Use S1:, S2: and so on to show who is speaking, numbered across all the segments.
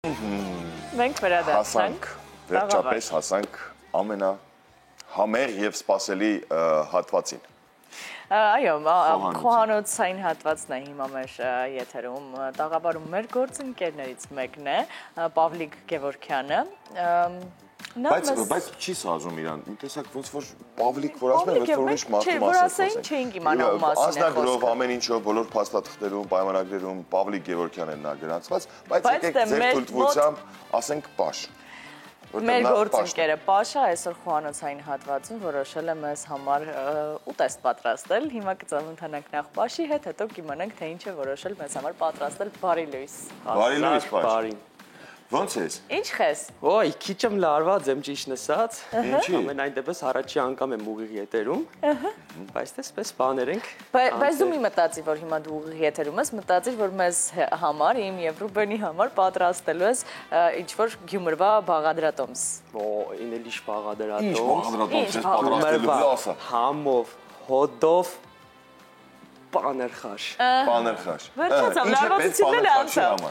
S1: Մենք վերադարձանք։
S2: Հասանք, վերջապես հասանք ամենահամեղ և սպասելի հատվածին։
S1: Այո, խոհանոցային հատվածն է հիմա մեր եթերում, տաղավարում մեր գործընկերներից մեկն է, Պավլիկ Գևորգյանը։
S2: Բայց չի սազում իրան, տեսակ ոնց որ Պավլիկ, որ ասում են, որ ուրիշ մարդու
S1: որ ասեին, չէինք իմանալ մասին է խոսքը։
S2: Ազնագրով ամեն ինչով, բոլոր փաստաթղթերում, պայմանագրերում Պավլիկ Գևորգյանն է նա գրանցված, բայց եկեք ձեր թույլտվությամբ ասենք Պաշ։
S1: Մեր գործընկերը Պաշը այսօր խոհանոցային հատվածում որոշել է մեզ համար ուտեստ պատրաստել։ Հիմա կծանոթանանք նախ Պաշի հետ, հետո կիմանանք, թե ինչ է որոշել մեզ համար պատրաստել։ Բարի լույս։
S2: Բարի լույս, Պաշ։ Ոնց ես։
S1: Ինչ ես։
S3: Ոյ, քիչ եմ լարված եմ ճիշտ ասած։
S2: Ինչի։
S3: Ամենայն դեպս առաջի անգամ եմ ուղիղ եթերում։ Բայց տեսպես բաներ ենք։
S1: Բայց դու մի մտածի, որ հիմա դու ուղիղ եթերում ես, մտածիր, որ մեզ համար, իմ եւ Ռուբենի համար պատրաստելու ես ինչ-որ Գյումրվա բաղադրատոմս։
S3: Այն էլ իշ
S2: Ինչ
S3: բաղադրատոմս։
S2: բաղադրատոմս ես պատրաստելու, ասա։
S3: Համով, հոդով, պաներխաշ։
S2: Պաներխաշ։
S1: Վերջացավ, լարվածությունն էլ անցավ։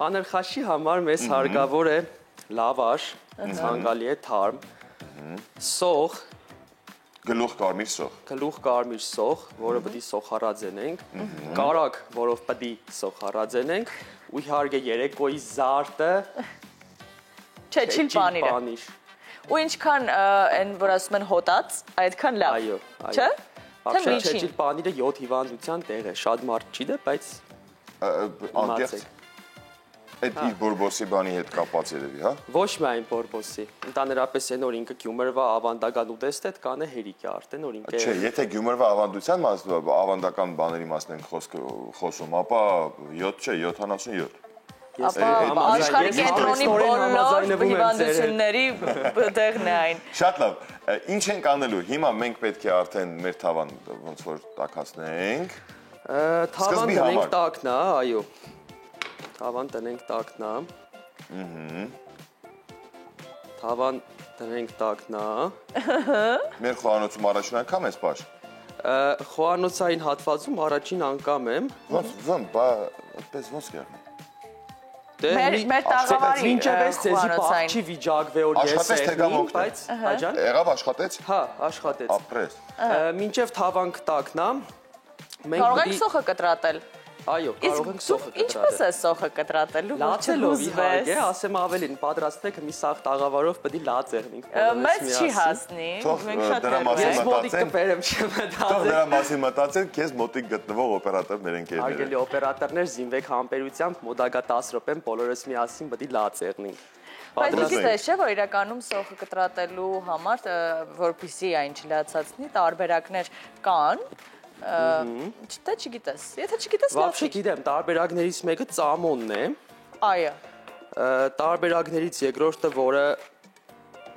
S3: Պաներխաշի համար մեզ հարկավոր է լավաշ, ցանկալի է թարմ, սոխ,
S2: Գլուխ կարմիր սոխ։
S3: գլուխ կարմիր սոխ, որը պետք է սոխառաձենենք, կարագ, որով պետք է սոխառաձենենք, ու իհարկե երեկոյի զարտը,
S1: Չեչիլ պանիրը։ Ու ինչքան այն որ ասում են հոտած, այդքան լավ։
S3: այո,
S1: Չէ՞։
S3: Вообще չեչիլ պանիրը 7 հիվանդության տեղ է, շատ մարդ չի դե, բայց
S2: անկեղծ։ Այդ իր բորբոսի բանի հետ կապած երևի, հա։
S3: Ոչ միայն բորբոսի, ընդհանրապես այն որ ինքը Գյումրվա ավանդական ուտեստ է, կանը հերիք է արդեն որ ինքը։
S2: Չէ, եթե Գյումրվա ավանդության ավանդական բաների մասն ենք խոսում, ապա 7 չէ, 77։
S1: Ապա աշխարհի կենտրոնի բոլոր հիվանդությունների տեղն է այն։
S2: Շատ լավ, ինչ ենք անելու, հիմա մենք պետք է արդեն մեր թավան ոնց որ տաքացնենք։
S3: Թավան տնենք տակնա, այո։ Թավան տնենք տակնա։ Թավան տնենք տակնա։
S2: Մեր խոհանոցում առաջին անգամ ես Պաշ։
S3: Խոհանոցային հատվածում առաջին անգամ եմ։
S2: Ոնց կերնի։
S1: Մեր տաղավարի
S3: Մինչև ես ձեզի պահչի վիճակվե որ ես եղնի, բայց հաջան։
S2: Եղավ աշխատեց։
S3: Հա, աշխատեց։
S2: Ապրես։
S3: Մինչև թավան կտակնա։
S1: Կարող եք սոխը կտրատել։
S3: Այո, կարող ենք սոխը կտրատել։
S1: Ինչպես է սոխը կտրատելու, որ
S3: Լացելով իհարկե,
S1: չհուզվես։
S3: ասեմ ավելին, պատրաստեք մի սաղ տաղավարով պետք է լացեղնենք։
S1: Մեծ չի հասնի, մենք շատ
S3: Ես մոտիկ կբերեմ չեմ
S2: Թող դրա մասին մտածեն, քեզ մոտիկ գտնվող օպերատորներ են կերները։
S3: Հարգելի օպերատորներ, զինվեք համբերությամբ, մոտակա 10 րոպեն բոլորս միասին պետք է լացեղնենք։
S1: Բայց դու գիտես չէ, որ իրականում սոխը կտրատելու համար, որպեսզի այն չլացածնի, տարբերակներ կան։ Թե չգիտես, եթե չգիտես լավ
S3: Вообще գիտեմ, տարբերակներից մեկը ծամոնն է։
S1: Այո։
S3: Տարբերակներից երկրորդը, որը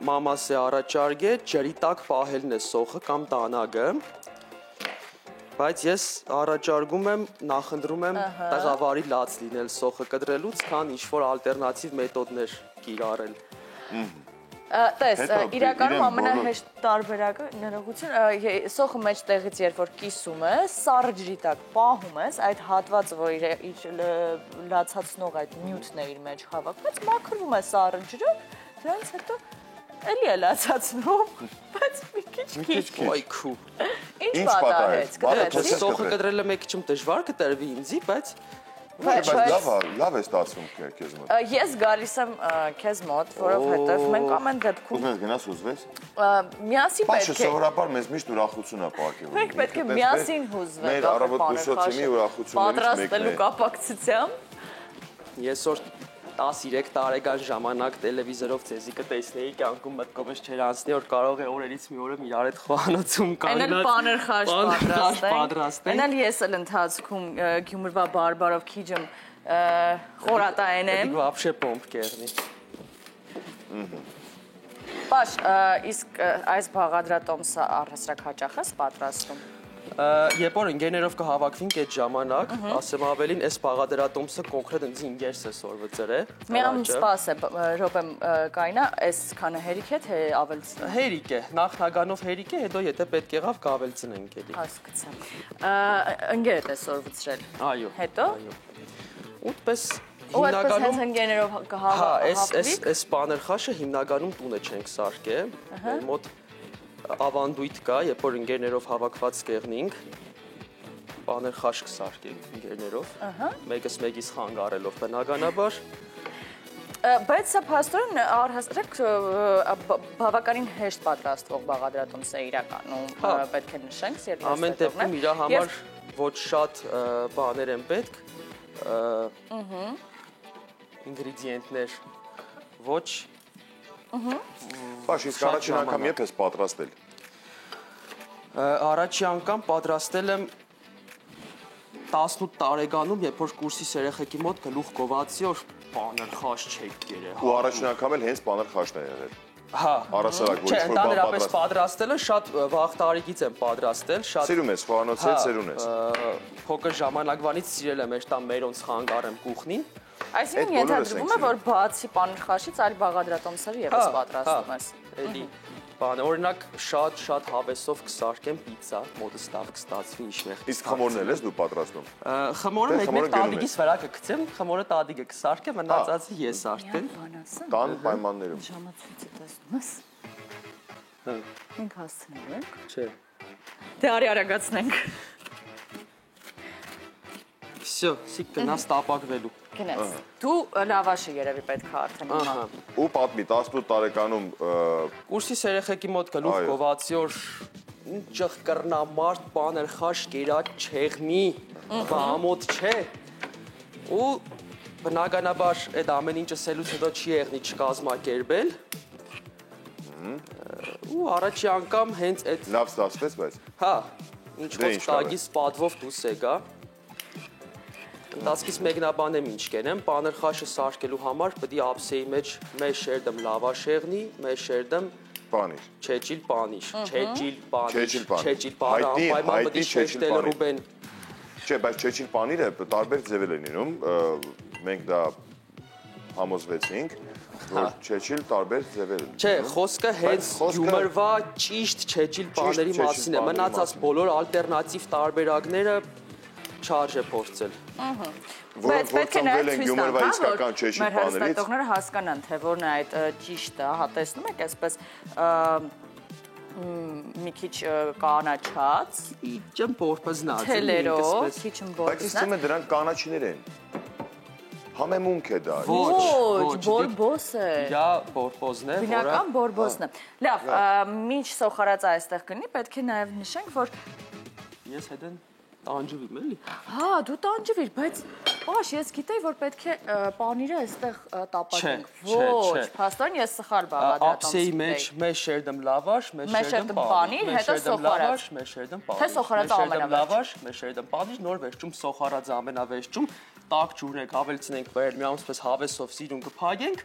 S3: մամաս է առաջարկել, ջրի տակ պահելն է սոխը կամ տանագը։ Բայց ես առաջարկում եմ, նախընտրում եմ տղավարի լաց լինել սոխը կտրելուց, քան ինչ-որ ալտերնատիվ մեթոդներ կիրառել։
S1: Տես, իրականում ամենահեշտ տարբերակը ներողություն, սոխը մեջ տեղից երբ որ կիսում ես, սառը ջրի տակ պահում ես, այդ հատվածը, որ իր լացացնող այդ նյութն է իր մեջ հավաքված, մաքրվում է սառը ջրով, դրանից հետո էլի է լացացնում, բայց մի քիչ։
S3: Այքու։
S1: Ինչ պատահեց, կտրեցի։
S3: Սոխը կտրելը մեկ քիչ դժվար կտրվի ինձի, բայց
S2: Բայց լավ է ստացվում քեզ մոտ։
S1: Ես գալիս եմ քեզ մոտ, որովհետև մենք ամեն դեպքում
S2: Ուզում ես գնաս ուզվես։
S1: Միասին պետք է։
S2: Պաշը սովորաբար մեզ միշտ ուրախություն է պահակել։
S1: Մենք պետք է միասին հուզվենք։
S2: Մեր առավոտ բուսոցի ուրախություններից մեկն է։
S1: Պատրաստելու կապակցությամբ։
S3: Ես որ 13 տարեկան ժամանակ տելևիզորով ցեզի կտեսնեի կյանքում մտքովս չեր անցնի որ կարող է օրերից մի օրը իրար հետ խոհանոցում կանգնած
S1: Այնալ պաներխաշ
S3: պատրաստենք։
S1: Այնալ ես էլ ընթացքում Գյումրվա բարբարով քիջում խորատային եմ։
S3: Вообще պոմպ կերնի։
S1: Պաշ, իսկ այս բաղադրատոմսը առհասարակ հաճախ ես պատրաստում։
S3: Երբ որ ընկերներով կհավաքվենք այդ ժամանակ, ասեմ ավելին, այս բաղադրատոմսը կոնկրետ ինձ ինգերս է սորվծր է։
S1: Միամ սպաս է, Ռոբեմ կայնա, այս քանը հերիք է, թե ավելցնի։
S3: Հերիք է, նախնականով հերիք է, հետո եթե պետք եղավ կավելցնենք էլի։
S1: Հասկացա։ Ընկերդ է սորվծրել։
S3: Այո։
S1: Հետո։
S3: Ուտպես հիմնականում
S1: հնգեներով
S3: հա,
S1: կհավաքվի։
S3: այս պաներխաշը հիմնականում տունը չենք սարքե։ Մեր մոտ ավանդույթ կա, երբ որ ընկերներով հավաքված կեղնենք, պաներխաշ կսարքենք ընկերներով, մեկս մեկից խանգարելով բնականաբար։
S1: Բայց սա փաստորեն առհասարակ բավականին հեշտ պատրաստվող բաղադրատոմս է իրականում, պետք է նշենք։
S3: Ամեն դեպքում իր համար ոչ շատ բաներ են պետք, ինգրեդիենտներ, ոչ
S2: Պաշ, իսկ առաջին անգամ երբ ես պատրաստել։
S3: Առաջի անգամ պատրաստել եմ 18 տարեկանում, երբ որ կուրսիս երեխեքի մոտ գլուխ գովացի, որ պաներխաշ չեք կերել։
S2: Ու առաջին անգամ էլ հենց պաներխաշն է եղել։
S3: Հա,
S2: Առասարակ որ
S3: չէ,
S2: ինչ-որ բան
S3: ընդհանրապես պատրաստելը շատ վաղ տարիքից եմ պատրաստել, շատ
S2: Սիրում ես, խոհանոցից սերուն ես։
S3: Փոքր ժամանակվանից սիրել եմ տամ մերոնց խանգարեմ կուխնին։
S1: Այսինքն ենթադրվում է, որ բացի պաներխաշից այլ բաղադրատոմսեր եւս պատրաստում ես։
S3: Էլի բան, օրինակ շատ հավեսով կսարքեմ պիցա, մոտս լավ կստացվի ինչ-որ։
S2: Իսկ խմորն էլ ես դու պատրաստում։
S3: Խմորը մեկ տադիգից վրա կգցեմ, խմորը տադիգը կսարքեմ, մնացածը ես արդեն։
S2: Տան պայմաններում։
S1: Ժամացույցը տեսնում ես։ Մենք հասցնելու ենք։
S3: Չէ։
S1: Դե արի արագացնենք։
S3: Всё, սիկ գնաց տապակվելու։
S1: Գնաց։ Դու լավաշը երևի պետք է արդեն հիմա։
S2: Ու պատմի 18 տարեկանում
S3: Կուրսիս երեխեքի մոտ գլուխ գովացի, որ ինչ կռնամարտ պաներխաշ կերած չեղնի, բամոտ չէ։ Ու բնականաբար այդ ամեն ինչը սելուց հետո չի եղնի չկազմակերպել։ Ու առաջի անգամ հենց այդ
S2: լավ ստացվեց, բայց
S3: հա, ինչ-որ տագից պատվով դուրս եկա։ Ընթացքից մեկնաբան եմ ինչ կենեմ, պաներխաշը սարքելու համար պետք է ափսեի մեջ մեր շերդեմ լավաշ եղնի, մեր շերդեմ
S2: պանիր։
S3: Չեչիլ պանիր, չեչիլ պանիր,
S2: Չեչիլ
S3: պանիր, անպայման
S2: հայտնի
S3: պետք է շեշտել Ռուբեն։
S2: Չէ, բայց չեչիլ պանիրը տարբեր ձևեր են լինում, մենք դա համոզվեցինք, որ չեչիլ տարբեր ձևեր են։
S3: Չէ, խոսքը հենց հյումորվա ճիշտ չեչիլ պաների մասին է, մնացած բոլոր ալտերնատիվ տարբերակները չարժե փորձել։
S1: Բայց պետք է նաև ցույց տանք,
S2: իսկական չեչիլ
S1: մեր
S2: պաներից։
S1: հերոստատողները հասկանան, թե որն է այդ ճիշտը, հա տեսնում եք, այսպես մի քիչ կանաչած,
S3: Իջեմ բորբզնած,
S1: թելերով, քիչ
S2: Բայց
S1: բորբզնած։
S2: իստում է դրանք կանաչիներ են։ Համեմունք է դա։
S1: Ոչ, բորբոս է։
S3: Իրա բորբոզն է, որը
S1: Բնական բորբոսն է։ Լավ, ինչ սոխարած այստեղ կնի, պետք է նաև նշենք, որ
S3: ես հետն տանջվիմ էլի։
S1: հա, դու տանջվիր, բայց բաշ, ես գիտեի, որ պետք է պանիրը այստեղ տապակենք։ Ոչ, փաստորեն ես սխալ բաղադրատոմս։
S3: Ափսեի մեջ մեր շերդեմ լավաշ, մեր շերդեմ
S1: պանիր, հետո սոխարած։
S3: Մեր շերդեմ պանիր։
S1: Թե սոխարածը ամենավերջում։
S3: լավաշ, մեր շերդեմ պանիր, նոր վերջում սոխարածը ամենավերջում, տաք ջուրնեք, ավելցնենք վեր, մի ամսպես հավեսով սիրուն կփակենք,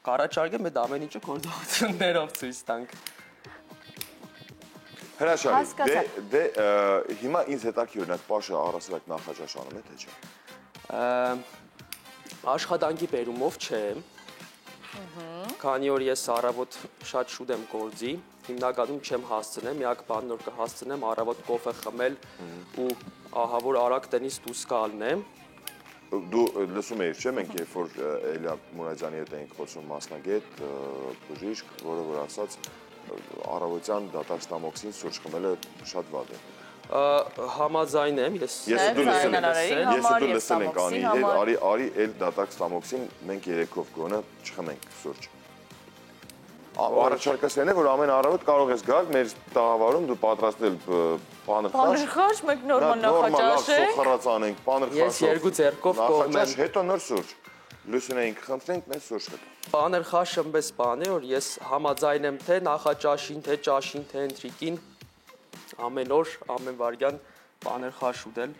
S3: կառաջարկեմ այդ ամեն ինչը գործողություններով ցույց տանք։
S2: Հրաշալի, դե հիմա ինձ հետաքրքիր է Պաշը առասարակ նախաճաշանում է, թե չէ։
S3: Աշխատանքի բերումով չէ։ Քանի որ ես առավոտ շատ շուտ եմ գործի, հիմնականում չեմ հասցնեմ, միակ բանն որ կհասցնեմ առավոտ կոֆե խմել ու ահա որ արագ տնից դուրս գալն է։
S2: Դու լսում ես, չէ՞, մենք երբ որ Էլիա Մուրադյանի հետ էինք խոսում մասնագետ, բժիշկ, որը որ ասաց առավոտյան դատաստամոքսին սուրճ խմելը շատ վատ է։
S3: Համաձայն եմ, ես
S2: դու լսել ենք անի հետ, արի էլ դատաստամոքսին մենք երեքով գոնը չխմենք սուրճ։ Առաջարկս են է, որ ամեն առավոտ կարող ես գալ մեր տաղավարում դու պատրաստել
S1: պաներխաշ, մենք նորմալ նախաճաշենք,
S2: սոխարած անենք, պաներխաշով,
S3: ես երկու ձեռքով կողմեմ,
S2: նախաճաշ, հետո նոր սուրճ, լուսինեինք խնդրենք, մենք սուրճ խտենք։
S3: Պաներխաշը պես բան է, որ ես համաձայն եմ թե նախաճաշին, թե ճաշին, թե ընթրիկին, ամեն օր, ամեն վարյան պաներխաշ ուտել։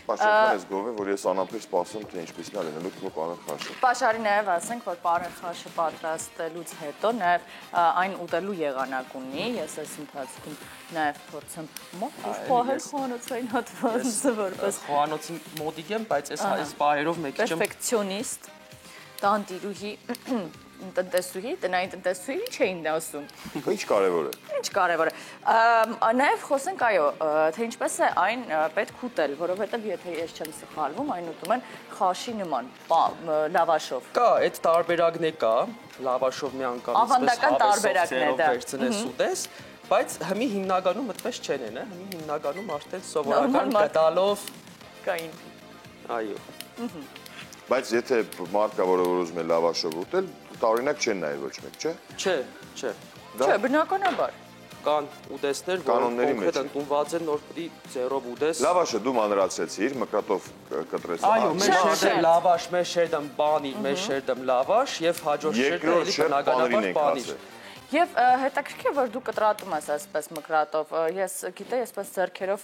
S2: Պաշարին ես գովեմ, որ ես անապեր սպասում, թե ինչպիսին է լինելու քո պաներխաշը։
S1: Պաշարի նաև ասենք, որ պաներխաշը պատրաստելուց հետո նաև այն ուտելու եղանակ ունի, ես այս ընթացքում նաև փորձեմ մոտ պահել խոհանոցային հատվածը, որպես
S3: խոհանոցի մոտիկ եմ, բայց այս պահերով մեկ չեմ
S1: պերֆեկցիոնիստ տանտիրուհի տնտեսուհի, տնային տնտեսուհի չէին ասում։
S2: Ինչ կարևոր է։
S1: Ինչ կարևոր է։ Նաև խոսենք, այո, թե ինչպես է այն պետք ուտել, որովհետև եթե ես չեմ սխալվում, այն ուտում են խաշի նման, լավաշով։
S3: Կա, այդ տարբերակն է կա, լավաշով մի անգամ
S1: Ավանդական տարբերակն է դա։
S3: Վերցնես ուտես, բայց հիմի հիմնականում մտպես չեն են, հիմի հիմնականում արդեն սովորական գդալով
S1: կային։
S3: Այո։
S2: Բայց եթե մարդ կա, որը ուզում է լավաշով ուտել, տարօրինակ չեն նայել ոչ մեկ, չէ։
S3: Չէ։
S1: Չէ, բնականաբար։
S3: Կան ուտեստներ, որ կոնկրետ ընդունված են, նոր պիտի ձեռով ուտես։
S2: Լավաշը դու մանրացրեցիր, մկրատով կտրես։
S3: Այո, մեր շերտը լավաշ, մեր շերտը պանիր, մեր շերտը լավաշ եւ հաջորդ շերտը էլի բնականաբար պանիր։
S1: Եվ հետաքրքիր որ դու կտրատում ես այսպես մկրատով, ես գիտեի այսպես ձեռքերով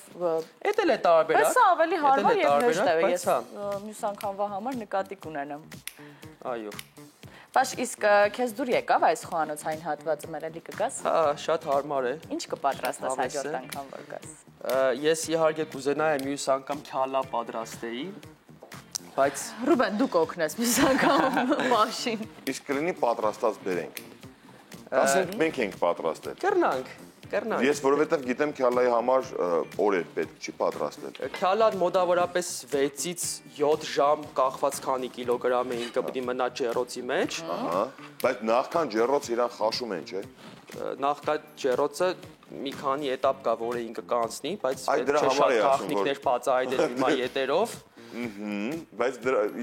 S3: Էդ էլ է տարբերակ։
S1: Բայց սա ավելի հարմար եւ հեշտ է, ես
S3: հա։
S1: մյուս անգամվա համար նկատի կունենամ։
S3: Այո։
S1: Բայց իսկ քեզ դուր եկավ այս խոհանոցային հատվածը մերելի կգաս։
S3: Հա, շատ հարմար է։
S1: Ինչ կպատրաստես հաջորդ անգամ որ գաս։
S3: Ես իհարկե կուզենայի մյուս անգամ քյալա պատրաստեի, բայց
S1: Ռուբեն դու կօգնես մյուս անգամ բաշին։
S2: Իսկ կլինի պատրաստած բերենք։ Ասենք մենք ենք պատրաստել։
S3: Կռնանք։
S2: Ես որովհետև գիտեմ քյալայի համար օրեր պետք չի պատրաստել։
S3: Քյալան մոտավորապես 6-ից 7 ժամ կախված քանի կիլոգրամ էին կպիտի մնա ջեռոցի մեջ։
S2: Ահա, բայց նախքան ջեռոց իրան խաշում են, չէ։
S3: Նախքան ջեռոցը մի քանի էտապ կա, որը ինքը կանցնի, բայց
S2: դրա համար է ասում, որ
S3: գաղտնիքներ բացահայտել հիմա ետերով։
S2: Բայց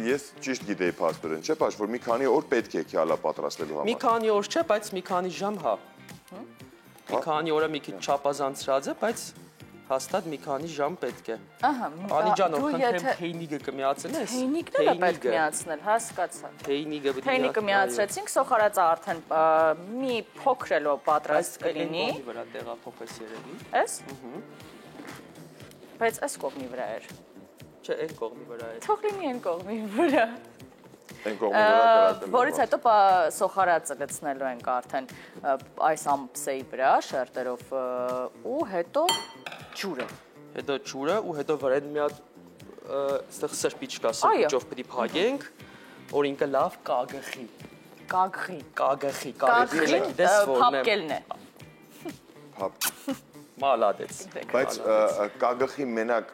S2: ես ճիշտ գիտեի փաստորեն, չէ՞, որ մի քանի օր պետք է քյալա պատրաստելու համար։
S3: Մի քանի օր չէ, բայց մի քանի ժամ հա։ Մի քանի օրը մի քիչ չափազանցրած է, բայց հաստատ մի քանի ժամ պետք է։
S1: Ահա,
S3: Անի ջան, խնդրեմ թեյնիկը կմիացնես։
S1: Թեյնիկն էլ պետք միացնել, հասկացա։
S3: Թեյնիկը պետք է։
S1: Թեյնիկը միացրեցինք, սոխարածը արդեն մի փոքրելով պատրաստ կլինի։
S3: Այս վրա տեղափոխես երևի։
S1: Էս։ Բայց այս կողմի վրա էր։
S3: Չէ, այն կողմի վրա է։
S1: Թող լինի այն կողմի վրա։
S2: Այն կողմի վրա կրատել։
S1: Որից հետո սոխարածը լցնելու ենք արդեն այս ամպսեի վրա շերտերով ու հետո ջուրը։
S3: Հետո ջուրը ու հետո վրան մի հատ այստեղ սրբիչ կա, սրբիչով պետք է փակենք, որ ինքը լավ կագխի։
S1: Կագխի,
S3: գիտես որն է։
S1: փապկելն է։
S3: Մալադեց։
S2: Բայց կագխի մենակ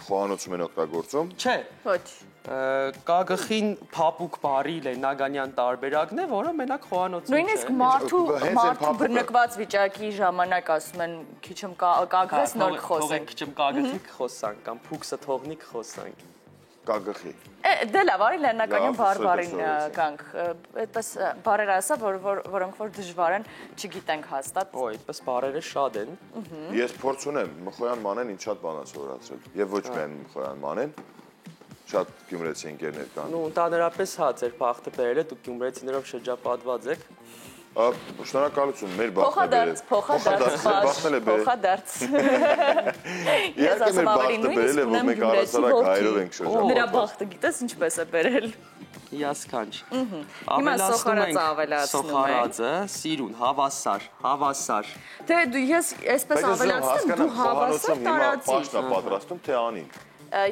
S2: խոհանոցում են օգտագործում։
S3: Չէ։
S1: Ոչ։
S3: Կագխին փապուկ բարի Լեննագանյան տարբերակն է, որը մենակ խոհանոցում չէ։
S1: Նույնիսկ մարդու բռնկված վիճակի ժամանակ ասում են քիչում կագխես նոր խոսենք։
S3: Քիչում կագխի խոսանք կամ փուքսը թողնի խոսանք։
S2: Կագխի։
S1: Դե լավ, արի Լեննագանյան բարբարին կանք, այդպես բարեր ասա, որոնք որ դժվար են, չգիտենք հաստատ։
S3: Օ, այդպես բարերը շատ են։
S2: Ես փորձ ունեմ, Մխոյան մանեն ինձ շատ բան սովորացրել։ Եվ ոչ միայն Մխոյան մանեն, շատ գյումրեցի ընկերներ կան։
S3: Ну, ընդհանրապես հա, ձեր բախտը բերել է, դուք գյումրեցիներով շրջապատված եք։
S2: Շնորհակալություն, մեր բախտը բերել։
S1: Փոխադարձ։
S2: Իհարկե մեր բախտը բերել է, որ մենք առասարակ հայերով ենք շրջապատված։
S1: Նրա բախտը գիտես ինչպես է բերել։
S3: Հիասքանչ։
S1: Հիմա սոխարածը ավելացնում ենք։
S3: Սոխարածը, սիրուն, հավասար։
S1: Թե դու ես այսպես ավելացնեմ, դու հավասար տարածի։
S2: Պաշտա պատրաստում, թե անին։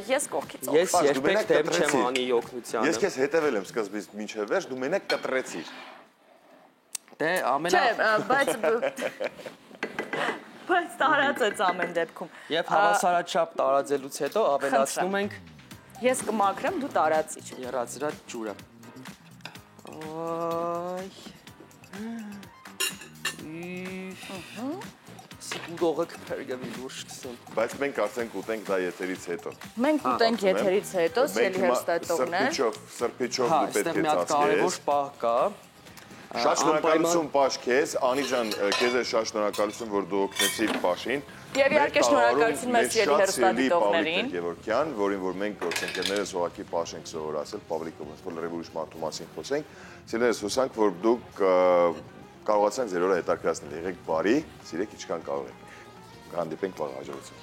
S1: Ես կողքից
S3: Ես երբեք դեմ չեմ անի օգնությանը։
S2: Ես քեզ հետևել եմ սկզբից մինչև վերջ, դու մենակ կտրեցիր։
S3: Դե ամենա
S1: Բայց տարածեց ամեն դեպքում։
S3: Եվ հավասարաչափ տարածելուց հետո ավելացնում ենք
S1: Ես կմաքրեմ, դու տարածիչ։
S3: եռացրած ջուրը։ Այ։ Սիկուդողը կփերգավի լուրջ կսեմ։
S2: Բայց մենք ասենք ուտենք դա եթերից հետո։
S1: Մենք ուտենք եթերից հետո, սելի հերստատողներ։
S2: Սրբիչով դու պետք է
S3: Այստեղ մի հատ կարևոր պահ կա։
S2: Շատ շնորհակալություն Պաշ քեզ, Անի ջան, քեզ է շատ շնորհակալություն, որ դու օգնեցիր Պաշին։
S1: Եվ իհարկե շնորհակալություն մեր սիրելի հերոստատիտողներին,
S2: Գևորգյան, որին որ մենք գործընկերներս ուղղակի Պաշ ենք սովորացել, Պավլիկը ոնց որ լրիվ ուրիշ մարդու մասին խոսենք։ Սիրելիներս, հուսանք, որ դուք կարողացաք ձեր օրը հետաքրքրացնել, եղեք բարի, սիրեք ինչքան կարող եք։ Կհանդիպենք վաղ հաջողություն։